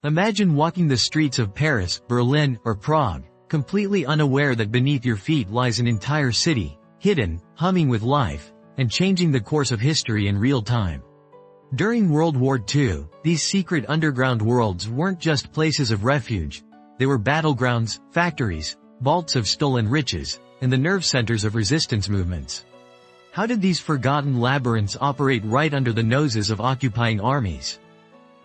Imagine walking the streets of Paris, Berlin, or Prague, completely unaware that beneath your feet lies an entire city, hidden, humming with life, and changing the course of history in real time. During World War II, these secret underground worlds weren't just places of refuge. They were battlegrounds, factories, vaults of stolen riches, and the nerve centers of resistance movements. How did these forgotten labyrinths operate right under the noses of occupying armies?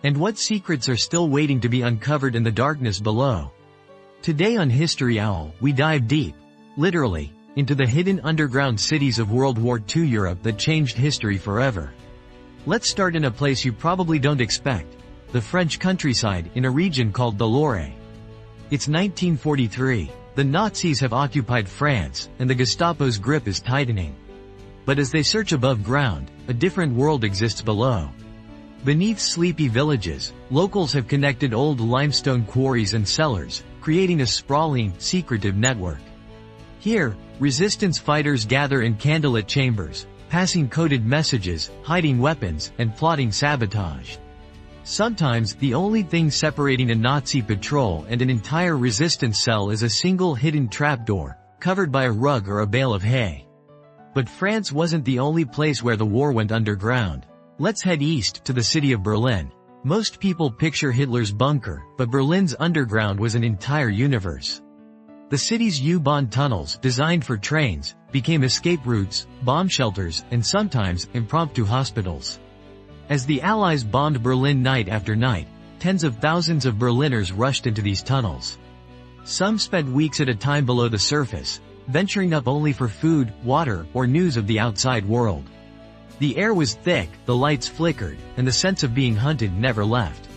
And what secrets are still waiting to be uncovered in the darkness below? Today on History Owl, we dive deep, literally, into the hidden underground cities of World War II Europe that changed history forever. Let's start in a place you probably don't expect, the French countryside in a region called the Loire. It's 1943, the Nazis have occupied France, and the Gestapo's grip is tightening. But as they search above ground, a different world exists below. Beneath sleepy villages, locals have connected old limestone quarries and cellars, creating a sprawling, secretive network. Here, resistance fighters gather in candlelit chambers, passing coded messages, hiding weapons, and plotting sabotage. Sometimes, the only thing separating a Nazi patrol and an entire resistance cell is a single hidden trapdoor, covered by a rug or a bale of hay. But France wasn't the only place where the war went underground. Let's head east to the city of Berlin. Most people picture Hitler's bunker, but Berlin's underground was an entire universe. The city's U-Bahn tunnels, designed for trains, became escape routes, bomb shelters, and sometimes, impromptu hospitals. As the Allies bombed Berlin night after night, tens of thousands of Berliners rushed into these tunnels. Some spent weeks at a time below the surface, venturing up only for food, water, or news of the outside world. The air was thick, the lights flickered, and the sense of being hunted never left.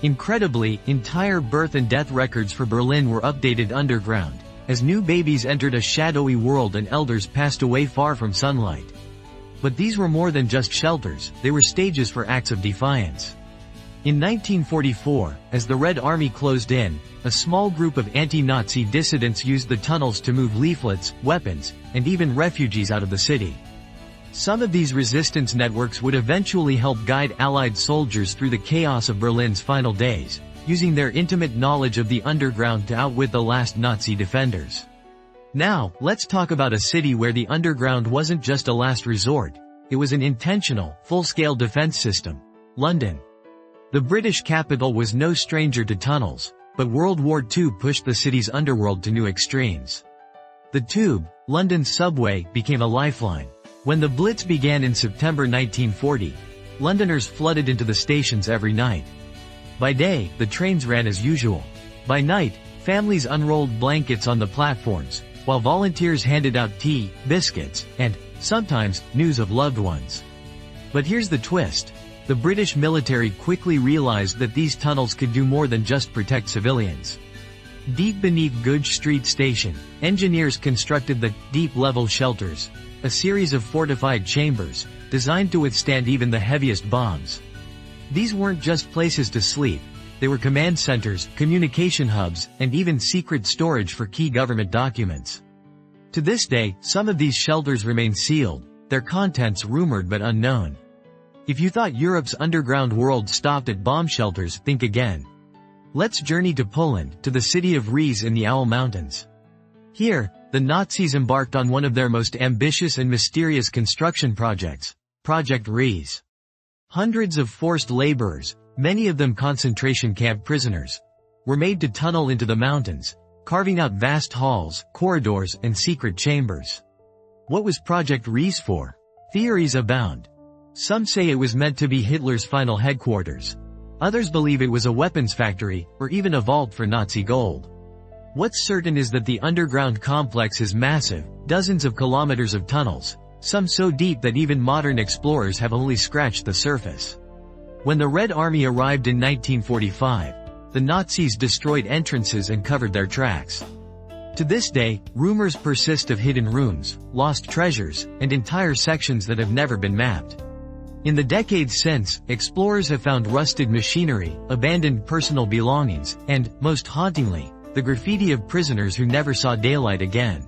Incredibly, entire birth and death records for Berlin were updated underground, as new babies entered a shadowy world and elders passed away far from sunlight. But these were more than just shelters, they were stages for acts of defiance. In 1944, as the Red Army closed in, a small group of anti-Nazi dissidents used the tunnels to move leaflets, weapons, and even refugees out of the city. Some of these resistance networks would eventually help guide Allied soldiers through the chaos of Berlin's final days, using their intimate knowledge of the underground to outwit the last Nazi defenders. Now, let's talk about a city where the underground wasn't just a last resort, it was an intentional, full-scale defense system: London. The British capital was no stranger to tunnels, but World War II pushed the city's underworld to new extremes. The Tube, London's subway, became a lifeline. When the Blitz began in September 1940, Londoners flooded into the stations every night. By day, the trains ran as usual. By night, families unrolled blankets on the platforms, while volunteers handed out tea, biscuits, and, sometimes, news of loved ones. But here's the twist. The British military quickly realized that these tunnels could do more than just protect civilians. Deep beneath Goodge Street Station, engineers constructed the deep-level shelters, a series of fortified chambers, designed to withstand even the heaviest bombs. These weren't just places to sleep, they were command centers, communication hubs, and even secret storage for key government documents. To this day, some of these shelters remain sealed, their contents rumored but unknown. If you thought Europe's underground world stopped at bomb shelters, think again. Let's journey to Poland, to the city of Riez in the Owl Mountains. Here, the Nazis embarked on one of their most ambitious and mysterious construction projects, Project Riez. Hundreds of forced laborers, many of them concentration camp prisoners, were made to tunnel into the mountains, carving out vast halls, corridors, and secret chambers. What was Project Riez for? Theories abound. Some say it was meant to be Hitler's final headquarters. Others believe it was a weapons factory, or even a vault for Nazi gold. What's certain is that the underground complex is massive, dozens of kilometers of tunnels, some so deep that even modern explorers have only scratched the surface. When the Red Army arrived in 1945, the Nazis destroyed entrances and covered their tracks. To this day, rumors persist of hidden rooms, lost treasures, and entire sections that have never been mapped. In the decades since, explorers have found rusted machinery, abandoned personal belongings, and, most hauntingly, the graffiti of prisoners who never saw daylight again.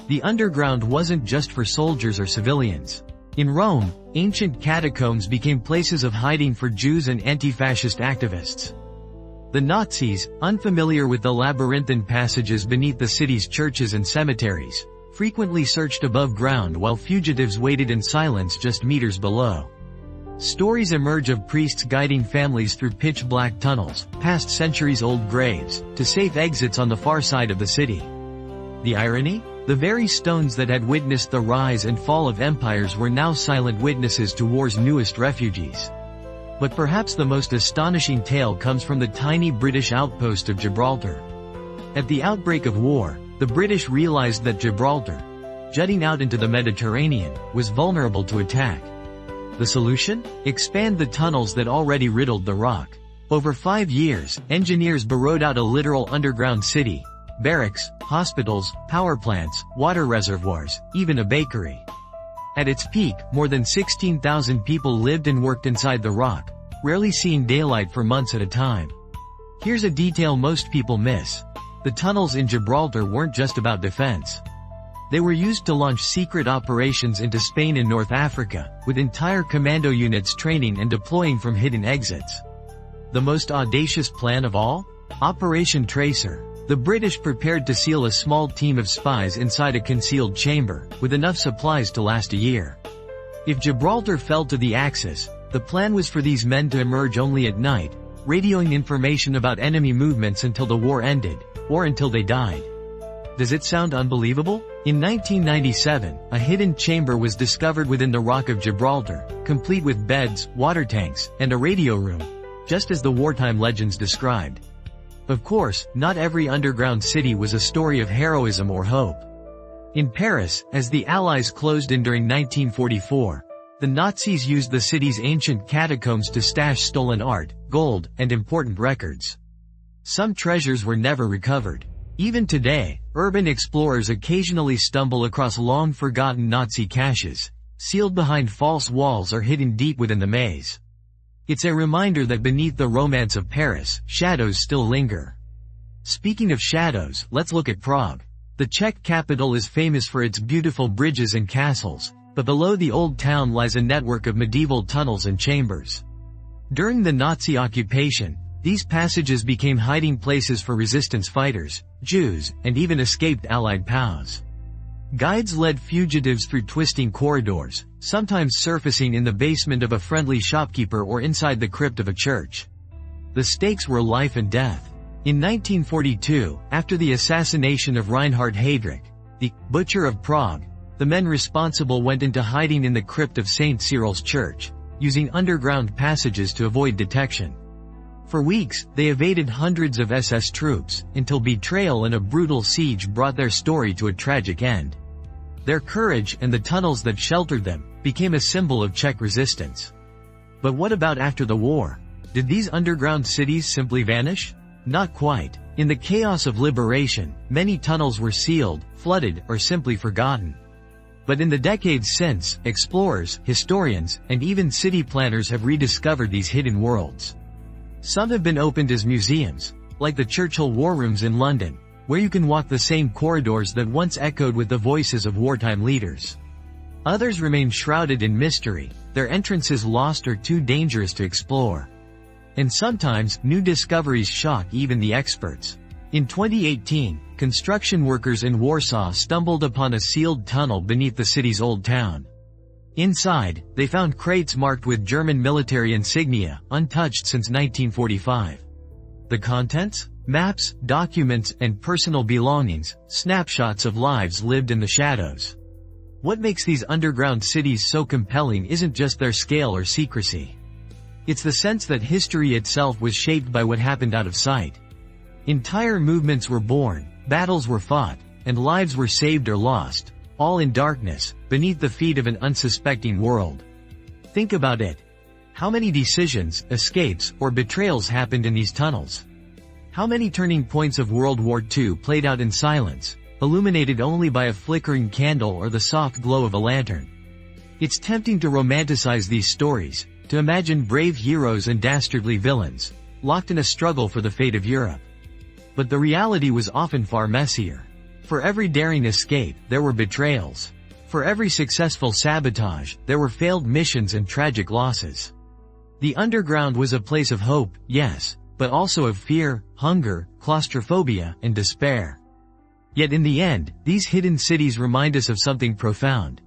The underground wasn't just for soldiers or civilians. In Rome, ancient catacombs became places of hiding for Jews and anti-fascist activists. The Nazis, unfamiliar with the labyrinthine passages beneath the city's churches and cemeteries, frequently searched above ground while fugitives waited in silence just meters below. Stories emerge of priests guiding families through pitch-black tunnels, past centuries-old graves, to safe exits on the far side of the city. The irony? The very stones that had witnessed the rise and fall of empires were now silent witnesses to war's newest refugees. But perhaps the most astonishing tale comes from the tiny British outpost of Gibraltar. At the outbreak of war, the British realized that Gibraltar, jutting out into the Mediterranean, was vulnerable to attack. The solution? Expand the tunnels that already riddled the rock. Over 5 years, engineers burrowed out a literal underground city. Barracks, hospitals, power plants, water reservoirs, even a bakery. At its peak, more than 16,000 people lived and worked inside the rock, rarely seeing daylight for months at a time. Here's a detail most people miss. The tunnels in Gibraltar weren't just about defense. They were used to launch secret operations into Spain and North Africa, with entire commando units training and deploying from hidden exits. The most audacious plan of all? Operation Tracer. The British prepared to seal a small team of spies inside a concealed chamber, with enough supplies to last a year. If Gibraltar fell to the Axis, the plan was for these men to emerge only at night, radioing information about enemy movements until the war ended, or until they died. Does it sound unbelievable? In 1997, a hidden chamber was discovered within the Rock of Gibraltar, complete with beds, water tanks, and a radio room, just as the wartime legends described. Of course, not every underground city was a story of heroism or hope. In Paris, as the Allies closed in during 1944, the Nazis used the city's ancient catacombs to stash stolen art, gold, and important records. Some treasures were never recovered. Even today, urban explorers occasionally stumble across long-forgotten Nazi caches, sealed behind false walls or hidden deep within the maze. It's a reminder that beneath the romance of Paris, shadows still linger. Speaking of shadows, let's look at Prague. The Czech capital is famous for its beautiful bridges and castles, but below the old town lies a network of medieval tunnels and chambers. During the Nazi occupation, these passages became hiding places for resistance fighters, Jews, and even escaped Allied POWs. Guides led fugitives through twisting corridors, sometimes surfacing in the basement of a friendly shopkeeper or inside the crypt of a church. The stakes were life and death. In 1942, after the assassination of Reinhard Heydrich, the Butcher of Prague, the men responsible went into hiding in the crypt of St. Cyril's church, using underground passages to avoid detection. For weeks, they evaded hundreds of SS troops, until betrayal and a brutal siege brought their story to a tragic end. Their courage and the tunnels that sheltered them became a symbol of Czech resistance. But what about after the war? Did these underground cities simply vanish? Not quite. In the chaos of liberation, many tunnels were sealed, flooded, or simply forgotten. But in the decades since, explorers, historians, and even city planners have rediscovered these hidden worlds. Some have been opened as museums, like the Churchill War Rooms in London, where you can walk the same corridors that once echoed with the voices of wartime leaders. Others remain shrouded in mystery, their entrances lost or too dangerous to explore. And sometimes, new discoveries shock even the experts. In 2018, construction workers in Warsaw stumbled upon a sealed tunnel beneath the city's old town. Inside, they found crates marked with German military insignia, untouched since 1945. The contents? Maps, documents, and personal belongings, snapshots of lives lived in the shadows. What makes these underground cities so compelling isn't just their scale or secrecy. It's the sense that history itself was shaped by what happened out of sight. Entire movements were born, battles were fought, and lives were saved or lost, all in darkness, beneath the feet of an unsuspecting world. Think about it. How many decisions, escapes, or betrayals happened in these tunnels? How many turning points of World War II played out in silence, illuminated only by a flickering candle or the soft glow of a lantern? It's tempting to romanticize these stories, to imagine brave heroes and dastardly villains, locked in a struggle for the fate of Europe. But the reality was often far messier. For every daring escape, there were betrayals. For every successful sabotage, there were failed missions and tragic losses. The underground was a place of hope, yes, but also of fear, hunger, claustrophobia, and despair. Yet in the end, these hidden cities remind us of something profound.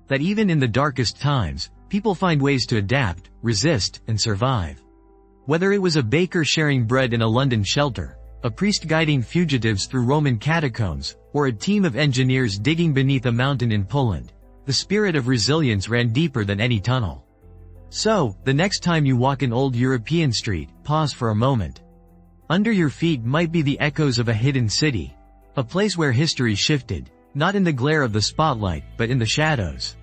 That even in the darkest times, people find ways to adapt, resist, and survive. Whether it was a baker sharing bread in a London shelter, a priest guiding fugitives through Roman catacombs, or a team of engineers digging beneath a mountain in Poland, the spirit of resilience ran deeper than any tunnel. So, the next time you walk an old European street, pause for a moment. Under your feet might be the echoes of a hidden city, a place where history shifted, not in the glare of the spotlight, but in the shadows.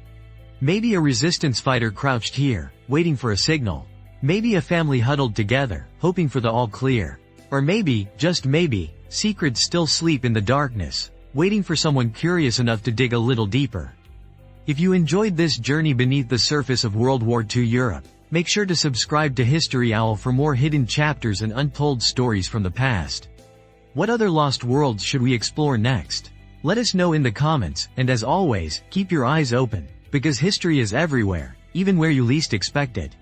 Maybe a resistance fighter crouched here, waiting for a signal. Maybe a family huddled together, hoping for the all clear. Or maybe, just maybe, secrets still sleep in the darkness, waiting for someone curious enough to dig a little deeper. If you enjoyed this journey beneath the surface of World War II Europe, make sure to subscribe to History Owl for more hidden chapters and untold stories from the past. What other lost worlds should we explore next? Let us know in the comments, and as always, keep your eyes open, because history is everywhere, even where you least expect it.